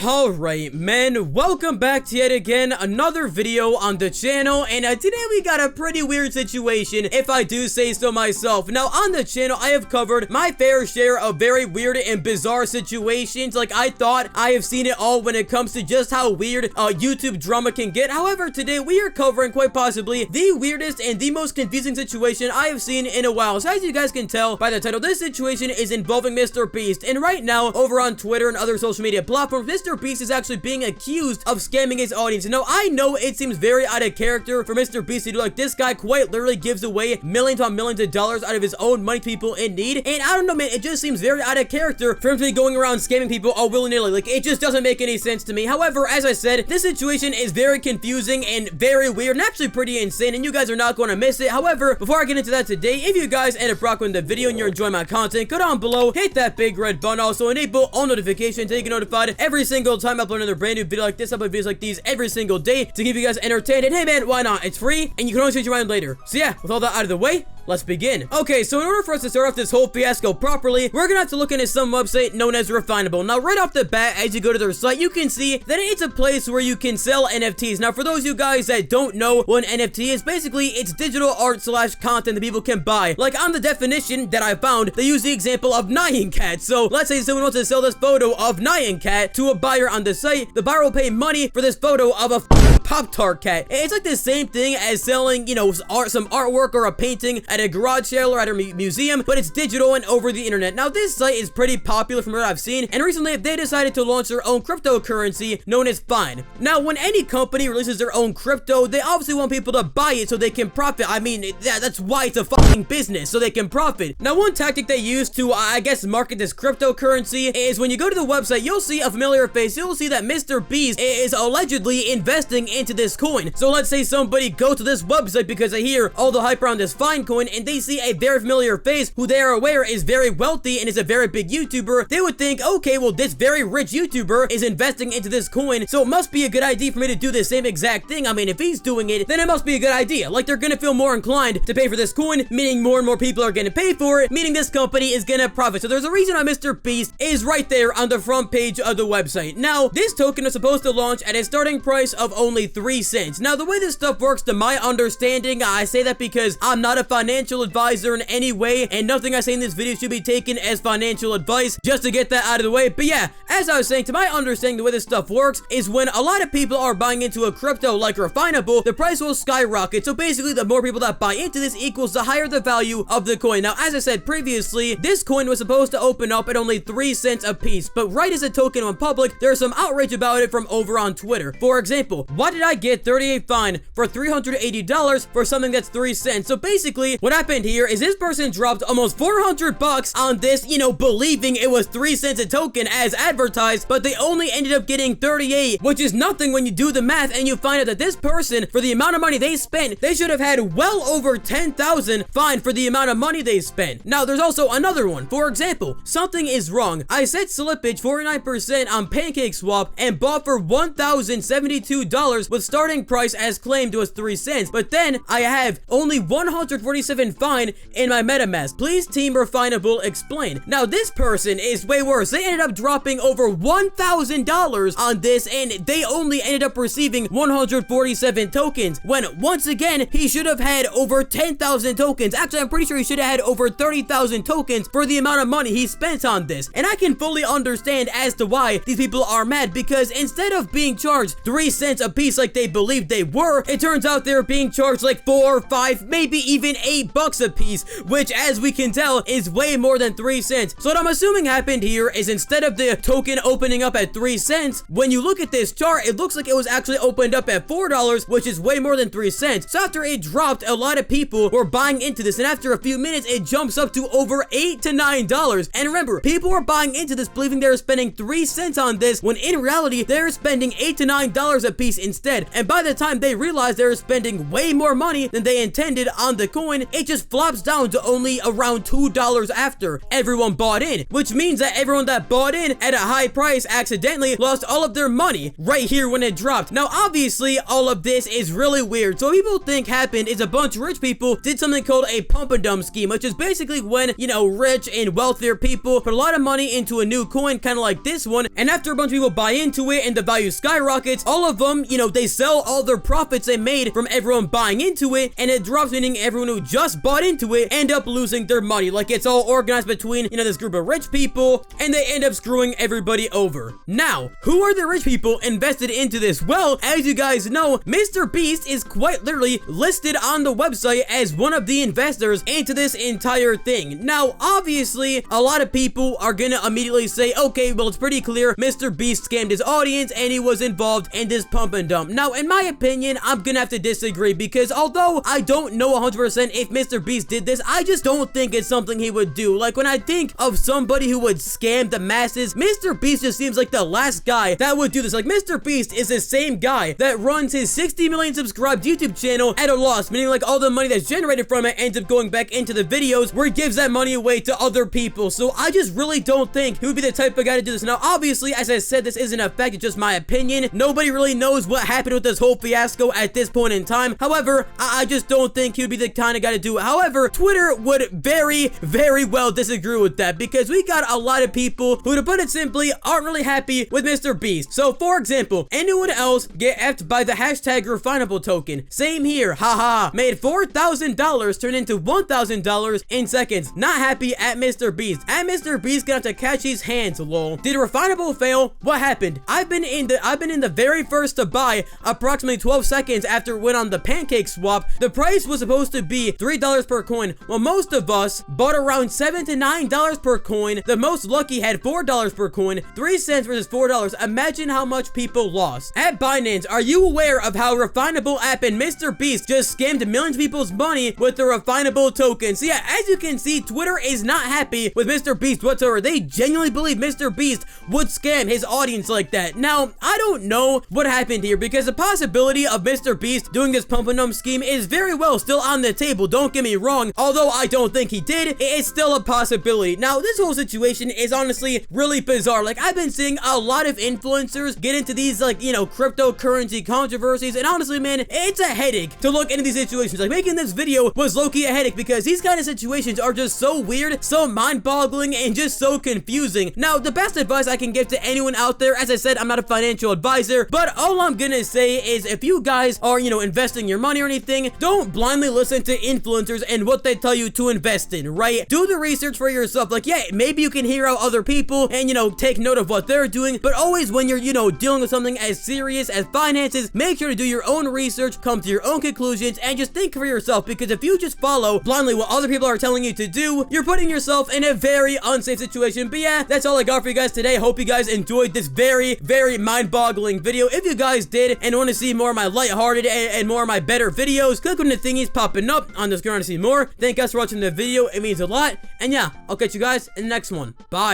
Alright, men, welcome back to yet again another video on the channel, and today we got a pretty weird situation, if I do say so myself. Now, on the channel, I have covered my fair share of very weird and bizarre situations. Like, I thought I have seen it all when it comes to just how weird YouTube drama can get. However, today we are covering quite possibly the weirdest and the most confusing situation I have seen in a while. So as you guys can tell by the title, this situation is involving MrBeast, and right now, over on Twitter and other social media platforms, MrBeast is actually being accused of scamming his audience. Now, I know it seems very out of character for MrBeast to do like this. Guy quite literally gives away millions on millions of dollars out of his own money to people in need, and I don't know, man, it just seems very out of character for him to be going around scamming people all willy-nilly. Like, it just doesn't make any sense to me. However, as I said, this situation is very confusing and very weird and actually pretty insane, and you guys are not going to miss it. However, before I get into that today, if you guys end up rocking the video and you're enjoying my content, go down below, hit that big red button, also enable all notifications so you get notified every single time I upload another brand new video like this. I upload videos like these every single day to keep you guys entertained, and hey man, why not? It's free and you can always change your mind later. So yeah, with all that out of the way, let's begin. Okay, so in order for us to start off this whole fiasco properly, we're gonna have to look into some website known as Refinable. Now, right off the bat, as you go to their site, you can see that it's a place where you can sell NFTs. Now, for those of you guys that don't know what an NFT is, basically, it's digital art slash content that people can buy. Like, on the definition that I found, they use the example of Nyan Cat. So, let's say someone wants to sell this photo of Nyan Cat to a buyer on the site. The buyer will pay money for this photo of a Pop-Tart cat. It's like the same thing as selling, you know, some artwork or a painting at a garage sale or at a museum, but it's digital and over the internet. Now, this site is pretty popular from what I've seen, and recently they decided to launch their own cryptocurrency known as Fine. Now, when any company releases their own crypto, they obviously want people to buy it so they can profit. I mean, that's why it's a fucking business, so they can profit. Now, one tactic they use to, I guess, market this cryptocurrency is when you go to the website, you'll see a familiar face. You'll see that MrBeast is allegedly investing into this coin. So let's say somebody goes to this website because they hear all the hype around this Fine coin and they see a very familiar face who they are aware is very wealthy and is a very big YouTuber. They would think, okay, well, this very rich YouTuber is investing into this coin, so it must be a good idea for me to do the same exact thing. I mean, if he's doing it, then it must be a good idea. Like, they're gonna feel more inclined to pay for this coin, meaning more and more people are gonna pay for it, meaning this company is gonna profit. So there's a reason why MrBeast is right there on the front page of the website. Now, this token is supposed to launch at a starting price of only 3 cents. Now, the way this stuff works, to my understanding, I say that because I'm not a financial advisor in any way, and nothing I say in this video should be taken as financial advice, just to get that out of the way. But yeah, as I was saying, to my understanding, the way this stuff works is when a lot of people are buying into a crypto like Refinable, the price will skyrocket. So basically, the more people that buy into this equals the higher the value of the coin. Now, as I said previously, this coin was supposed to open up at only 3 cents a piece, but right as the token went public, there's some outrage about it from over on Twitter. For example, why did I get 38 fine for $380 for something that's 3 cents? So basically, what happened here is this person dropped almost 400 bucks on this, you know, believing it was 3 cents a token as advertised, but they only ended up getting 38, which is nothing when you do the math and you find out that this person, for the amount of money they spent, they should have had well over 10,000 fine for the amount of money they spent. Now, there's also another one. For example, something is wrong. I set slippage 49% on PancakeSwap and bought for $1,072 with starting price as claimed was 3 cents, but then I have only 147 fine in my MetaMask. Please, team Refinable, explain. Now, this person is way worse. They ended up dropping over $1,000 on this, and they only ended up receiving 147 tokens, when once again, he should have had over 10,000 tokens. Actually, I'm pretty sure he should have had over 30,000 tokens for the amount of money he spent on this. And I can fully understand as to why these people are mad, because instead of being charged 3 cents a piece like they believed they were, it turns out they're being charged like 4, 5, maybe even $8 a piece, which, as we can tell, is way more than 3 cents. So what I'm assuming happened here is instead of the token opening up at 3 cents, when you look at this chart, it looks like it was actually opened up at $4, which is way more than 3 cents. So after it dropped, a lot of people were buying into this, and after a few minutes, it jumps up to over $8 to $9. And remember, people were buying into this believing they were spending 3 cents on this, when in reality, they're spending $8 to $9 a piece instead. instead. And by the time they realize they're spending way more money than they intended on the coin, it just flops down to only around $2 after everyone bought in, which means that everyone that bought in at a high price accidentally lost all of their money right here when it dropped. Now, obviously, all of this is really weird. So what people think happened is a bunch of rich people did something called a pump and dump scheme, which is basically when, you know, rich and wealthier people put a lot of money into a new coin, kind of like this one, and after a bunch of people buy into it and the value skyrockets, all of them, you know, they sell all their profits they made from everyone buying into it, and it drops, meaning everyone who just bought into it end up losing their money. Like, it's all organized between, you know, this group of rich people, and they end up screwing everybody over. Now, who are the rich people invested into this? Well, as you guys know, MrBeast is quite literally listed on the website as one of the investors into this entire thing. Now, obviously, a lot of people are gonna immediately say, okay, well, it's pretty clear MrBeast scammed his audience and he was involved in this pump and dump. Now, in my opinion, I'm gonna have to disagree, because although I don't know 100% if MrBeast did this, I just don't think it's something he would do. Like, when I think of somebody who would scam the masses, MrBeast just seems like the last guy that would do this. Like, MrBeast is the same guy that runs his 60 million subscribed YouTube channel at a loss, meaning like all the money that's generated from it ends up going back into the videos where he gives that money away to other people. So I just really don't think he would be the type of guy to do this. Now, obviously, as I said, this isn't a fact, it's just my opinion. Nobody really knows what happened with this whole fiasco at this point in time. However, I just don't think he would be the kind of guy to do it. However, Twitter would very well disagree with that, because we got a lot of people who, to put it simply, aren't really happy with MrBeast. So, for example, anyone else get effed by the hashtag refinable token. Same here, haha. Made $4,000 turn into $1,000 in seconds. Not happy at MrBeast. At MrBeast, gonna have to catch his hands, lol. Did refinable fail? What happened? I've been in the very first to buy approximately 12 seconds after it went on the pancake swap. The price was supposed to be $3 per coin. Well, most of us bought around $7 to $9 per coin. The most lucky had $4 per coin. 3 cents versus $4. Imagine how much people lost. At Binance, are you aware of how refinable app and MrBeast just scammed millions of people's money with the refinable token? So yeah, as you can see, Twitter is not happy with MrBeast whatsoever. They genuinely believe MrBeast would scam his audience like that. Now, I don't know what happened here, because the possibility of MrBeast doing this pump and dump scheme is very well still on the table. Don't get me wrong. Although I don't think he did, it is still a possibility. Now, this whole situation is honestly really bizarre. Like, I've been seeing a lot of influencers get into these, like, you know, cryptocurrency controversies, and honestly, man, it's a headache to look into these situations. Like, making this video was low-key a headache, because these kind of situations are just so weird, so mind-boggling, and just so confusing. Now, the best advice I can give to anyone out there, as I said, I'm not a financial advisor, but all I'm gonna say is, if you guys are, you know, investing your money or anything, don't blindly listen to influencers and what they tell you to invest in, right? Do the research for yourself. Like, yeah, maybe you can hear out other people and, you know, take note of what they're doing, but always when you're, you know, dealing with something as serious as finances, make sure to do your own research, come to your own conclusions, and just think for yourself, because if you just follow blindly what other people are telling you to do, you're putting yourself in a very unsafe situation. But yeah, that's all I got for you guys today. Hope you guys enjoyed this very mind-boggling video. If you guys did and want to see more of my lighthearted and more of my better videos, click on the thingies popping up on the screen to see more. Thank you guys for watching the video. It means a lot. And yeah, I'll catch you guys in the next one. Bye.